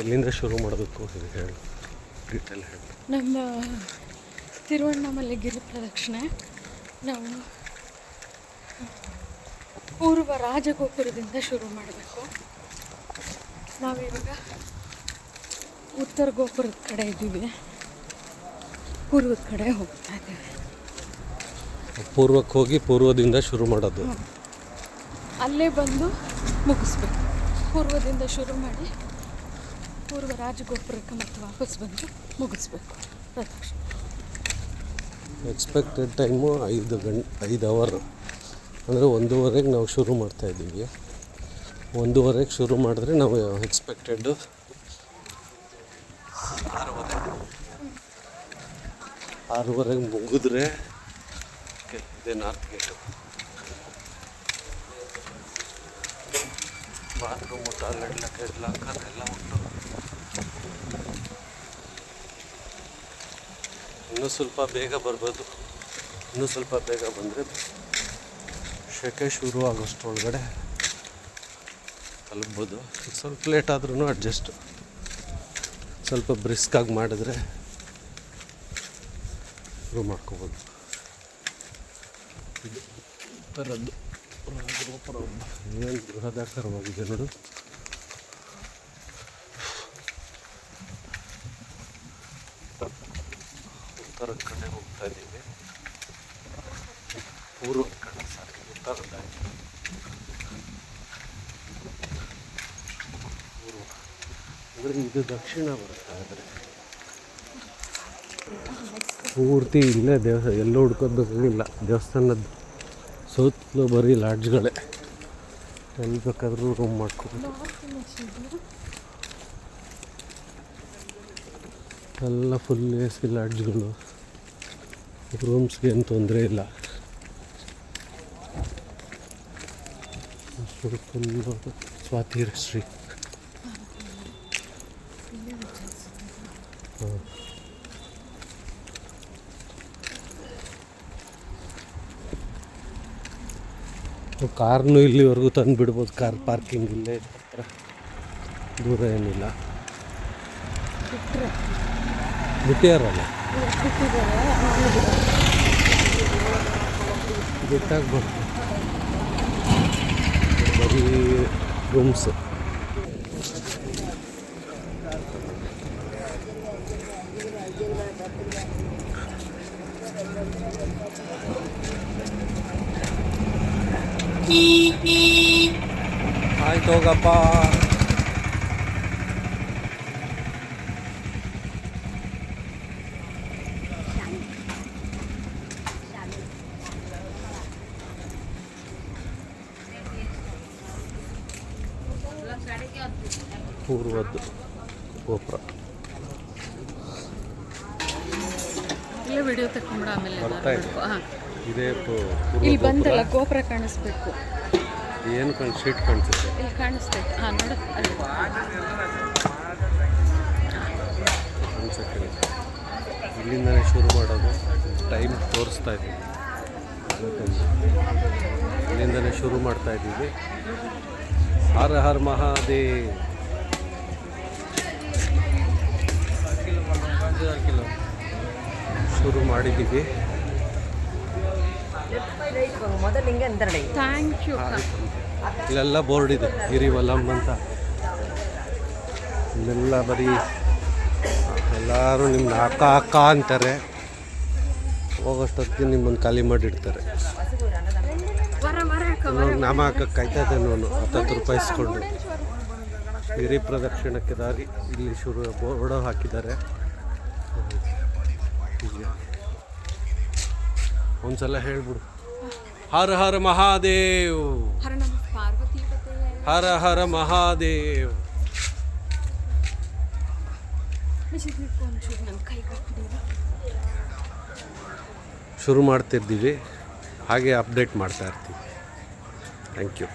ಎಲ್ಲಿಂದ ಶುರು ಮಾಡಬೇಕು ಹೇಳಿ, ಡೀಟೇಲ್ ಹೇಳಿ. ನಮ್ಮ ತಿರುವಣ್ಣಾಮಲೈ ಗಿರಿ ಪ್ರದಕ್ಷಿಣೆ ನಾವು ಪೂರ್ವ ರಾಜಗೋಪುರದಿಂದ ಶುರು ಮಾಡಬೇಕು. ನಾವಿವಾಗ ಉತ್ತರ ಗೋಪುರದ ಕಡೆ ಇದ್ದೀವಿ, ಪೂರ್ವದ ಕಡೆ ಹೋಗ್ತಾ ಇದ್ದೀವಿ. ಪೂರ್ವಕ್ಕೆ ಹೋಗಿ ಪೂರ್ವದಿಂದ ಶುರು ಮಾಡೋದು, ಅಲ್ಲೇ ಬಂದು ಮುಗಿಸ್ಬೇಕು. ಪೂರ್ವದಿಂದ ಶುರು ಮಾಡಿ ಪೂರ್ವ ರಾಜಗೋಪುರಕ್ಕೆ ಮತ್ತೆ ವಾಪಸ್ ಬಂದು ಮುಗಿಸ್ಬೇಕು ಪ್ರದಕ್ಷಿಣೆ. ಎಕ್ಸ್ಪೆಕ್ಟೆಡ್ ಟೈಮು 5 ಅವರ್, ಅಂದರೆ 1:30ಗೆ ನಾವು ಶುರು ಮಾಡ್ತಾಯಿದ್ದೀವಿ. 1:30ಗೆ ಶುರು ಮಾಡಿದ್ರೆ ನಾವು ಎಕ್ಸ್ಪೆಕ್ಟೆಡ್ಡು 6:30ಗೆ ಮುಗಿದ್ರೆ ಇದೇ north gate. Bathroom, toilet, locker ಎಲ್ಲ ಉಂಟು. ಇನ್ನೂ ಸ್ವಲ್ಪ ಬೇಗ ಬರ್ಬೋದು. ಇನ್ನೂ ಸ್ವಲ್ಪ ಬೇಗ ಬಂದರೆ ಶೆಕೆ ಶುರು ಆಗೋಷ್ಟರೊಳಗಡೆ ತಲುಪ್ಬೋದು. ಸ್ವಲ್ಪ ಲೇಟ್ ಆದ್ರೂ ಅಡ್ಜಸ್ಟ್, ಸ್ವಲ್ಪ ಬ್ರಿಸ್ಕಾಗಿ ಮಾಡಿದ್ರೆ ಶುರು ಮಾಡ್ಕೋಬೋದು. ಇದು ಥರದ್ದು ಏನು ಬೃಹದಾಕಾರವಾಗಿದೆ ನೋಡು. ಉತ್ತರ ಕಡೆ ಹೋಗ್ತಾ ಇದ್ದೀವಿ, ಪೂರ್ವದ ಕಡೆ ಸಾಕು. ಉತ್ತರದಾಗಿ ಪೂರ್ವ ಅಂದರೆ ಇದು ದಕ್ಷಿಣ ಬರ್ತಾ ಇದ್ರೆ ಪೂರ್ತಿ ಇಲ್ಲೇ ದೇವಸ್ಥಾನ, ಎಲ್ಲೂ ಹುಡ್ಕೋಬೇಕಾಗಿಲ್ಲ. ದೇವಸ್ಥಾನದ ಸುತ್ತಲೂ ಬರೀ ಲಾಡ್ಜ್ಗಳೇ, ಎಲ್ಲಿ ಬೇಕಾದ್ರೂ ರೂಮ್ ಮಾಡ್ಕೋಬೋದು. ಎಲ್ಲ ಫುಲ್ AC ಲಾಡ್ಜ್ಗಳು, ರೂಮ್ಸ್ಗೆ ಏನು ತೊಂದರೆ ಇಲ್ಲ. Full Swathi street. ಹಾಂ, ಕಾರ್ನು ಇಲ್ಲಿವರೆಗೂ ತಂದು ಬಿಡ್ಬೋದು. ಕಾರ್ ಪಾರ್ಕಿಂಗ್ ಇಲ್ಲೇ ಹತ್ರ, ದೂರ ಏನಿಲ್ಲ. ಬಿಟ್ಟಿಯಾರಲ್ಲ, ಬಿಟ್ಟಾಗ್ಬೋದು. ಬರೀ ರೂಮ್ಸು. ಆಯ್ತು ಹೋಗಪ್ಪ. ಪೂರ್ವದ್ದು ಗೋಪುರ ಇಲ್ಲೇ ವಿಡಿಯೋ ತಗೊಂಡ್ಬಿಡ, ಆಮೇಲೆ ಬರ್ತಾ ಇದೆ. ಇದೇ ಇಲ್ಲಿ ಬಂದಲ್ಲ ಗೋಪುರ ಕಾಣಿಸ್ಬೇಕು. ಏನು ಶೀಟ್ ಕಾಣಿಸುತ್ತೆ, ಇಲ್ಲಿ ಕಾಣಿಸ್ತೈತೆ. ಹಾಂ ನೋಡು, ಅಲ್ಲಿ ಒಂದು ಸೆಕೆಂಡ್. ಇಲ್ಲಿಂದಲೇ ಶುರು ಮಾಡೋದು. ಟೈಮ್ ತೋರಿಸ್ತಾ ಇದ್ದೀವಿ, ಇಲ್ಲಿಂದಲೇ ಶುರು ಮಾಡ್ತಾ ಇದ್ದೀವಿ. ಹರ ಹರ ಮಹಾದೇವ್. ಶುರು ಮಾಡಿದ್ದೀವಿ. Thank you. ಇಲ್ಲೆಲ್ಲ ಬೋರ್ಡ್ ಇದೆ, ಗಿರಿವಲಂ ಅಂತ. ಇಲ್ಲೆಲ್ಲ ಬರೀ ಎಲ್ಲರೂ ನಿಮ್ಮನ್ನ ಅಕ್ಕ ಅಂತಾರೆ. ಹೋಗೋಷ್ಟೊತ್ತಿಗೆ ನಿಮ್ಮನ್ನು ಖಾಲಿ ಮಾಡಿಡ್ತಾರೆ. ನಾಮ ಹಾಕಕ್ಕೆ ಕಾಯ್ತದೆ ನಾನು 10 ರೂಪಾಯಿ ಇಸ್ಕೊಂಡು. ಗಿರಿ ಪ್ರದಕ್ಷಿಣಕ್ಕೆ ದಾರಿ ಇಲ್ಲಿ ಶುರು, ಬೋರ್ಡ್ ಹಾಕಿದ್ದಾರೆ. ಒಂದ್ಸಲ ಹೇಳ್ಬಿಡು, ಹರ ಹರ ಮಹಾದೇವ್, ಹರ ಹರ ಮಹಾದೇವ್. ಶುರು ಮಾಡ್ತಿದ್ದೀವಿ, ಹಾಗೆ ಅಪ್ಡೇಟ್ ಮಾಡ್ತಾ ಇರ್ತೀವಿ. Thank you.